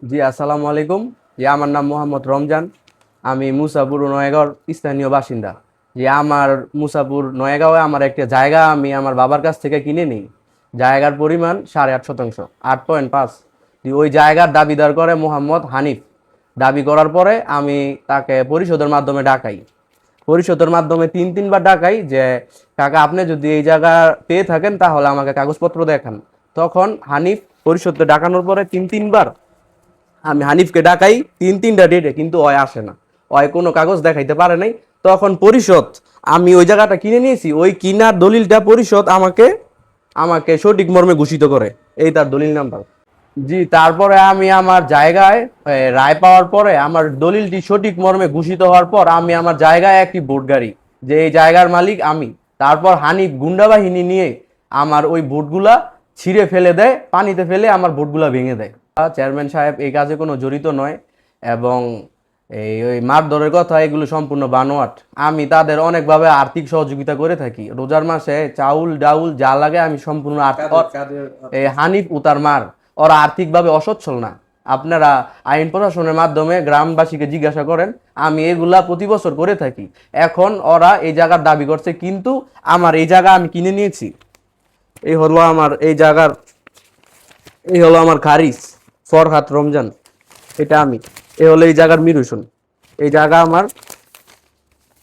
জি, আসসালামু আলাইকুম। জি, আমার নাম মোহাম্মদ রমজান। আমি মুসাপুর নয়াগড় স্থানীয় বাসিন্দা। জি, আমার মুসাপুর নয়াগাঁওয়ে আমার একটা জায়গা আমি আমার বাবার কাছ থেকে কিনে নিই। জায়গার পরিমাণ 8.5 শতাংশ, 8.5। ওই জায়গার দাবিদার করে মোহাম্মদ হানিফ। দাবি করার পরে আমি তাকে পরিশোধের মাধ্যমে ডাকাই। পরিশোধের মাধ্যমে তিনবার ডাকাই যে কাকা আপনি যদি এই জায়গা পেয়ে থাকেন তাহলে আমাকে কাগজপত্র দেখান। তখন হানিফ পরিশোধে ডাকানোর পরে তিনবার আমি হানিফকে ডাকাই তিনটা ডেটে, কিন্তু অয় আসে না। অয় কোনো কাগজ দেখাইতে পারে নাই। তখন পরিশোধ, আমি ওই জায়গাটা কিনে নিয়েছি, ওই কিনার দলিলটা পরিশোধ আমাকে আমাকে সঠিক মর্মে ঘোষিত করে। এই তার দলিল নাম্বার। জি, তারপরে আমি আমার জায়গায় রায় পাওয়ার পরে আমার দলিলটি সঠিক মর্মে ঘোষিত হওয়ার পর আমি আমার জায়গায় একটি ভোট গাড়ি, যে এই জায়গার মালিক আমি। তারপর হানিফ গুন্ডা বাহিনী নিয়ে আমার ওই ভোটগুলা ছিঁড়ে ফেলে দেয়, পানিতে ফেলে আমার ভোটগুলা ভেঙে দেয়। চেয়ারম্যান সাহেব এই কাজে কোনো জড়িত নয়, এবং এই ওই মারধরের কথা এগুলো সম্পূর্ণ বানোয়াট। আমি তাদের অনেকভাবে আর্থিক সহযোগিতা করে থাকি। রোজার মাসে চাউল ডাউল যা লাগে আমি সম্পূর্ণ এই হানিফ উতার মার, ওরা আর্থিকভাবে অসচ্ছল না। আপনারা আইন প্রশাসনের মাধ্যমে গ্রামবাসীকে জিজ্ঞাসা করেন, আমি এগুলা প্রতি বছর করে থাকি। এখন ওরা এই জায়গার দাবি করছে, কিন্তু আমার এই জায়গা আমি কিনে নিয়েছি। এই হলো আমার এই জায়গার, এই হলো আমার খারিজ ফরহাদ রমজান, এটা আমি। এই হলো এই জায়গার মিরুষণ, এই জায়গা আমার,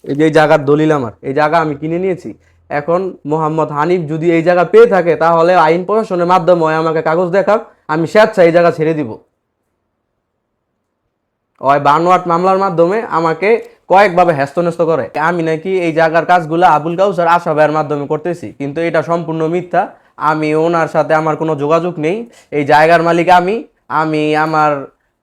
এই যে এই জায়গার দলিল আমার, এই জায়গা আমি কিনে নিয়েছি। এখন মোহাম্মদ হানিফ যদি এই জায়গা পেয়ে থাকে তাহলে আইন প্রশাসনের মাধ্যমে আমাকে কাগজ দেখাক, আমি স্বেচ্ছায় এই জায়গা ছেড়ে দিব। ওই বানোয়াট মামলার মাধ্যমে আমাকে কয়েকভাবে হ্যস্তন্যস্ত করে। আমি নাকি এই জায়গার কাজগুলো আবুল কাউসার আশা ভাইয়ের মাধ্যমে করতেছি, কিন্তু এটা সম্পূর্ণ মিথ্যা। আমি ওনার সাথে আমার কোনো যোগাযোগ নেই। এই জায়গার মালিক আমি। আমি আমার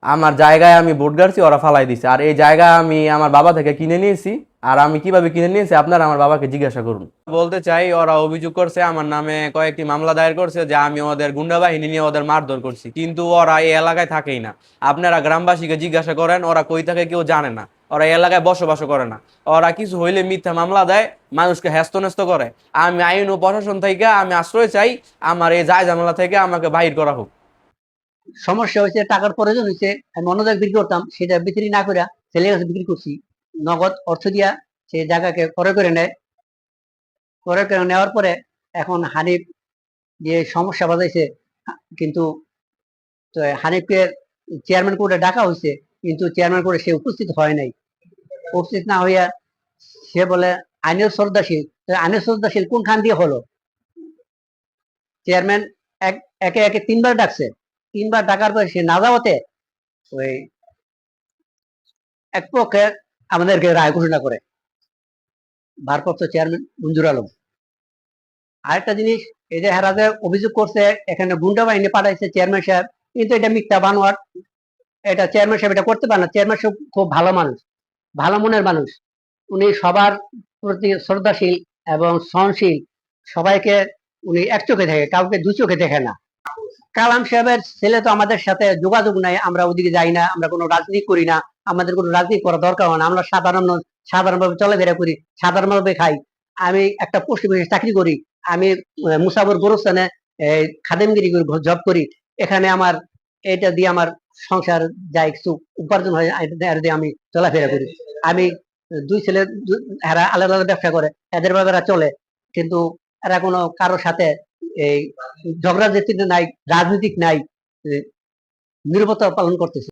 আমার জায়গায় আমি ভোট গাড়ছি, ওরা ফালাই দিছে। আর এই জায়গা আমি আমার বাবা থেকে কিনে নিয়েছি। আর আমি কিভাবে কিনে নিয়েছি আপনারা আমার বাবাকে জিজ্ঞাসা করুন। বলতে চাই, ওরা অভিযোগ করছে আমার নামে, কয়েকটি মামলা দায়ের করছে যে আমি ওদের গুন্ডা বাহিনী নিয়ে ওদের মারধর করছি, কিন্তু ওরা এই এলাকায় থাকেই না। আপনারা গ্রামবাসীকে জিজ্ঞাসা করেন, ওরা কই থাকে কেউ জানে না। ওরা এই এলাকায় বসবাসও করে না। ওরা কিছু হইলে মিথ্যা মামলা দেয়, মানুষকে হ্যস্তন্যস্ত করে। আমি আইন ও প্রশাসন থেকে আমি আশ্রয় চাই, আমার এই জায় ঝামেলা থেকে আমাকে বাহির করা হোক। সমস্যা হয়েছে, টাকার প্রয়োজন হয়েছে, আমি অন্য জায়গায় বিক্রি করতাম, সেটা বিক্রি না করে ছেলের কাছে বিক্রি করছি। নগদ অর্থ দিয়া সেই জায়গাকে ক্রয় করে নেয়। ক্রয় করে নেওয়ার পরে এখন হানিফ যে সমস্যা বাজাইছে, কিন্তু হানিফকে চেয়ারম্যান কোর্টে ডাকা হয়েছে, কিন্তু চেয়ারম্যান কোর্টে সে উপস্থিত হয় নাই। উপস্থিত না হইয়া সে বলে আইনের শ্রদ্ধাশীল। আইনের শ্রদ্ধাশীল কোনখান দিয়ে হলো? চেয়ারম্যান একে একে তিনবার ডাকছে। তিনবার ডাকার পরে সে না যাওয়াতে ওই এক পক্ষে আমাদেরকে রায় ঘোষণা করে ভারপ্রাপ্ত চেয়ারম্যান মঞ্জুর আলম। আরেকটা জিনিস, এই যে হেরা যে অভিযোগ করছে এখানে গুন্ডা বাহিনী পাঠাইছে চেয়ারম্যান সাহেব, কিন্তু এটা মিথ্যা বানোয়াট। এটা চেয়ারম্যান সাহেব এটা করতে পারে না। চেয়ারম্যান সাহেব খুব ভালো মানুষ, ভালো মনের মানুষ। উনি সবার প্রতি শ্রদ্ধাশীল এবং সহনশীল। সবাইকে উনি এক চোখে দেখে, কাউকে দু চোখে দেখে না। কালাম সাহেবের ছেলে তো আমাদের সাথে যোগাযোগ নাই, আমরা ওদিকে যাই না, আমরা কোনো রাজনীতি করি না। আমাদের কোনো রাজনীতি করার দরকার হয় না। আমরা সাধারণভাবে চলাফেরা করি, সাধারণভাবে খাই। আমি একটা পোস্ট অফিসে চাকরি করি। আমি মুসাফর গোরস্থানে খাদেমগিরি করি, জব করি। এখানে আমার এটা দিয়ে আমার সংসার যা কিছু উপার্জন হয় এটা দিয়ে আমি চলাফেরা করি। আমি দুই ছেলে, এরা আলাদা আলাদা ব্যবসা করে, এদের ব্যাপারে চলে। কিন্তু এরা কোনো কারোর সাথে এই ঝগড়া জাতীয় নাই, রাজনীতিক নাই, নিরাপত্তা পালন করতেছে।